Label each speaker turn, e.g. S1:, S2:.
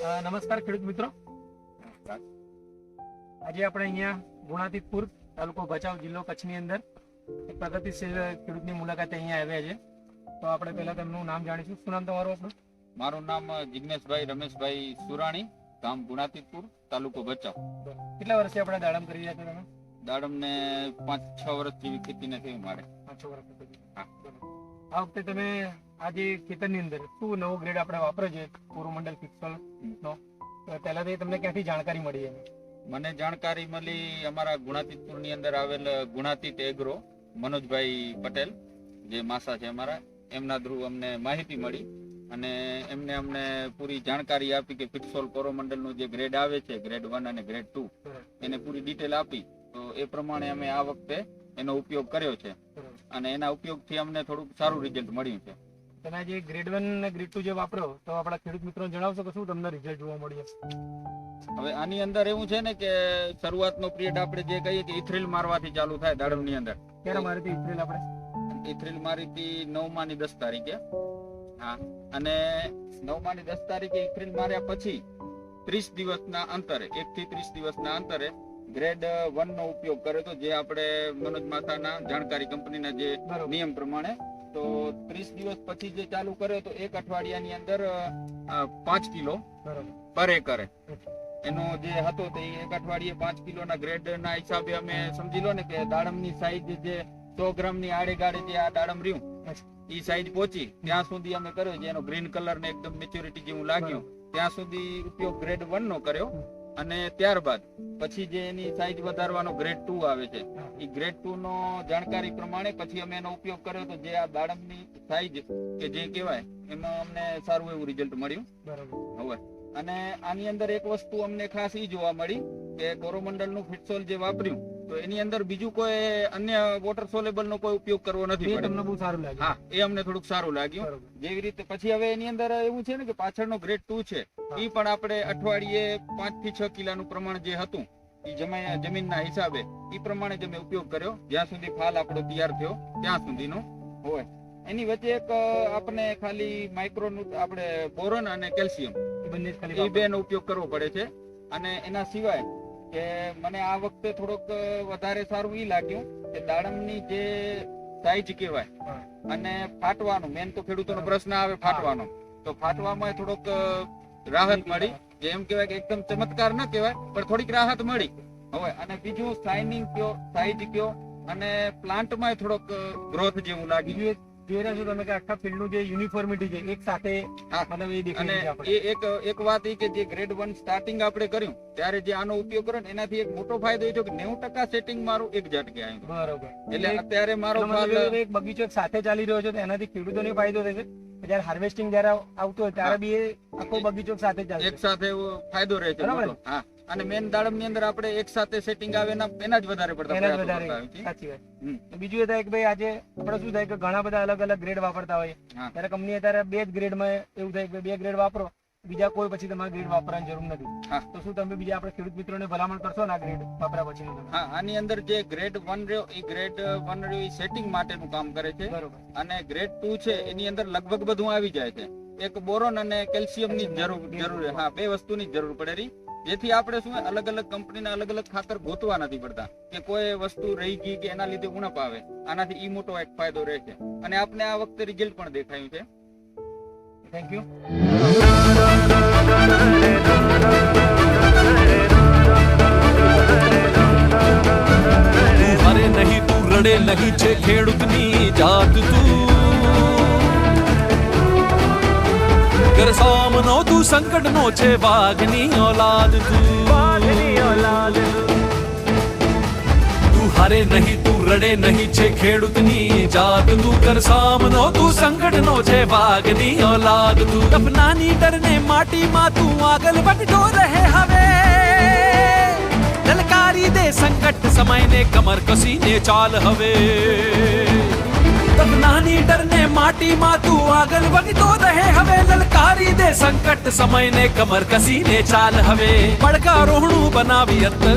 S1: નમસ્કાર ખેડૂત મિત્રો, આજે આપણે અહીંયા ગુણાતીતપુર તાલુકો ભચાઉ જિલ્લો કચ્છની અંદર એક પ્રગતિશીલ ખેડૂતની મુલાકાતે અહીંયા આવ્યા છે. તો આપણે પહેલા તેમનું નામ જાણીશું. શું નામ તમારું? આપણું
S2: મારું નામ જિગ્નેશભાઈ રમેશભાઈ સુરાણી, ગામ ગુણાતીતપુર, તાલુકો ભચાઉ.
S1: કેટલા વર્ષથી આપણે દાડમ કરી રહ્યા છો તમે?
S2: દાડમ ને 5-6 વર્ષ જેવી ખેતી નથી મારે.
S1: 5-6 વર્ષ. આ વખતે તમે આજે ખેતરની અંદર શું નવો ગ્રેડ આપણે વાપરો છે કોરોમંડલ ફિક્સલ નો? પહેલાથી તમને ક્યાંથી જાણકારી મળી?
S2: મને જાણકારી મળી અમારા ગુણાતીતપુર ની અંદર આવેલ ગુણાતીત એગ્રો મનોજભાઈ પટેલ જે માસા છે અમારા, એમના થ્રુ અમને માહિતી મળી અને એમને અમને પૂરી જાણકારી આપી કે ફિટસોલ કોરોમંડલ નું જે ગ્રેડ આવે છે, ગ્રેડ 1 અને ગ્રેડ 2, એને પૂરી ડિટેલ આપી. તો એ પ્રમાણે અમે આ વખતે એનો ઉપયોગ કર્યો છે અને એના ઉપયોગથી અમને થોડુંક સારું રિઝલ્ટ મળ્યું છે.
S1: તમે જે ગ્રેડ 1 અને ગ્રેડ 2 જે વાપરો તો આપણા ખેડૂત મિત્રો જણાવશો કે શું તમને રિઝલ્ટ જોવા મળ્યું?
S2: હવે આની અંદર એવું છે ને કે શરૂઆતનો પિરિયડ આપણે જે કહીએ કે ઇથ્રિલ મારવાથી ચાલુ થાય દાડમ ની અંદર.
S1: ક્યારે મારી હતી ઇથ્રિલ? આપણે
S2: ઇથ્રિલ મારી હતી 9 ની 10 તારીખે. હા, અને 9 ની 10 તારીખે ઇથ્રિલ માર્યા પછી 30 દિવસના અંતરે, 1 થી 30 દિવસના અંતરે ગ્રેડ 1 નો ઉપયોગ કર્યો હતો, જે આપણે મનોજ માથાના જાણકારી કંપનીના જે નિયમ પ્રમાણે. તો 30 દિવસ પછી જે ચાલુ કર્યો તો 1 અઠવાડિયાની અંદર 5 કિલો પર એકરે એનો જે હતો તે 1 અઠવાડિયે 5 કિલોના ગ્રેડના હિસાબે અમે સમજી લો ને કે દાડમની સાઈઝ જે 100 ગ્રામની આડે ગાડે જે આ દાડમ રહ્યું એ સાઈઝ પહોંચી ત્યાં સુધી અમે કર્યો, જેનો ગ્રીન કલર ને એકદમ મેચ્યોરિટી જેવું લાગ્યું ત્યાં સુધી ઉપયોગ ગ્રેડ 1 નો કર્યો. અને ત્યારબાદ પછી જે એની સાઈઝ વધારવાનો ગ્રેડ 2 આવે છે, એ ગ્રેડ 2 નો જાણકારી પ્રમાણે પછી અમે એનો ઉપયોગ કર્યો તો જે આ દાડમની સાઈઝ કે જે કહેવાય એમાં અમને સારું એવું રિઝલ્ટ મળ્યું. હવે અને આની અંદર એક વસ્તુ અમને ખાસ એ જોવા મળી કે કોરોમંડલ નું ફિટસોલ જે વાપર્યું તો એની અંદર બીજું કોઈ અન્ય વોટર સોલેબલ નો કોઈ ઉપયોગ કરવો નથી.
S1: તમને બહુ સારું લાગ્યું? હા,
S2: એ અમને થોડુંક સારું લાગ્યું. જેવી રીતે પછી હવે એની અંદર એવું છે ને કે પાછળનો ગ્રેડ 2 છે એ પણ આપણે અઠવાડિયે 5 થી 6 કિલોનું પ્રમાણ જે હતું એ જમીનના હિસાબે એ પ્રમાણે જ અમે ઉપયોગ કર્યો જ્યાં સુધી ફાલ આપણો તૈયાર થયો ત્યાં સુધીનો હોય. એની વચ્ચે એક આપણે ખાલી માઇક્રોનું આપણે બોરોન અને કેલ્શિયમ એ બે નો ઉપયોગ કરવો પડે છે. અને એના સિવાય કે મને આ વખતે થોડોક વધારે સારું એ લાગ્યું કે દાડમની જે સાઈઝ કહેવાય અને ફાટવાનો, મેન તો ખેડૂતોનો પ્રશ્ન આવે ફાટવાનો, તો ફાટવામાં થોડોક રાહત મળી. જેમ કહેવાય કે એકદમ ચમત્કાર ન કહેવાય પણ થોડીક રાહત મળી. હવે અને બીજું શાઇનિંગ કયો, સાઈઝ કયો અને પ્લાન્ટમાં થોડોક ગ્રોથ જેવું લાગ્યું.
S1: જોઈ રહ્યા છો તમે કે આખા ફિલ્ડનું જે યુનિફોર્મિટી છે એક સાથે મતલબ એ દેખાય છે.
S2: અને એક વાત એ કે જે ગ્રેડ 1 સ્ટાર્ટિંગ આપણે કર્યું ત્યારે જે આનો ઉપયોગ કર્યો ને એનાથી એક મોટો ફાયદો એ થયો કે 90% સેટિંગ મારું એક ઝાટકે આવ્યું.
S1: બરોબર.
S2: એટલે અત્યારે મારો
S1: એક બગીચો સાથે ચાલી રહ્યો છે તો એનાથી ખેડૂતોને ફાયદો થશે. જયારે હાર્વેસ્ટિંગ જયારે આવતું હોય ત્યારે બી આખો બગીચો સાથે ચાલે,
S2: એક સાથે ફાયદો રહે છે. હા, અને મેન દાડમ ની અંદર આપણે એક સાથે સેટિંગ આવે એના જ વધારે પડતા.
S1: સાચી વાત. બીજું એ થાય કે ભાઈ આજે આપણે શું થાય કે ઘણા બધા અલગ અલગ ગ્રેડ વાપરતા હોય ત્યારે કંપની અત્યારે 2 જ ગ્રેડમાં એવું થાય કે 2 ગ્રેડ વાપરો, બીજા કોઈ પછી તમારે ગ્રેડ વાપરવાની જરૂર નથી. તો શું તમે બીજા આપણે ખેડૂત મિત્રોને ભલામણ કરશો ને આ ગ્રેડ વાપર્યા પછી?
S2: હા, આની અંદર જે ગ્રેડ 1 રહ્યો એ ગ્રેડ 1 રહ્યો એ સેટિંગ માટેનું કામ કરે છે. અને ગ્રેડ 2 છે એની અંદર લગભગ બધું આવી જાય છે. એક બોરોન અને કેલ્શિયમ ની જરૂર. હા, 2 વસ્તુની જરૂર પડે રહી, જેથી આપણે શું અલગ અલગ કંપનીના અલગ અલગ ખાતર ગોતવા નથી પડતા કે કોઈ વસ્તુ રહી ગઈ કે એના લીધે ઉણપ આવે. આનાથી ઈ મોટો એક ફાયદો રહે છે અને આપણે આ વખતે રિઝલ્ટ પણ દેખાયું છે.
S1: Thank you.
S3: અરે નહીં તું રડે નહીં છે ખેડૂતની જાત તું, કર સામનો તું સંકટનો છે વાઘની ઓલાદ તું. તું હારે નહીં તું રડે નહીં છે ખેડૂતની જાત તું, કર સામનો તું સંકટનો છે વાઘની ઓલાદ તું. સપનાની ડરને માટીમાં તું આગળ વધતો રહે હવે, લલકારી દે સંકટ સમયને કમર કસીને ચાલ હવે. સપનાની ડરને માટીમાં તું આગળ વધતો રહે હવે, લલકારી દે સંકટ સમયને કમર કસીને ચાલ હવે. પડકારોહણું બનાવી અત્તર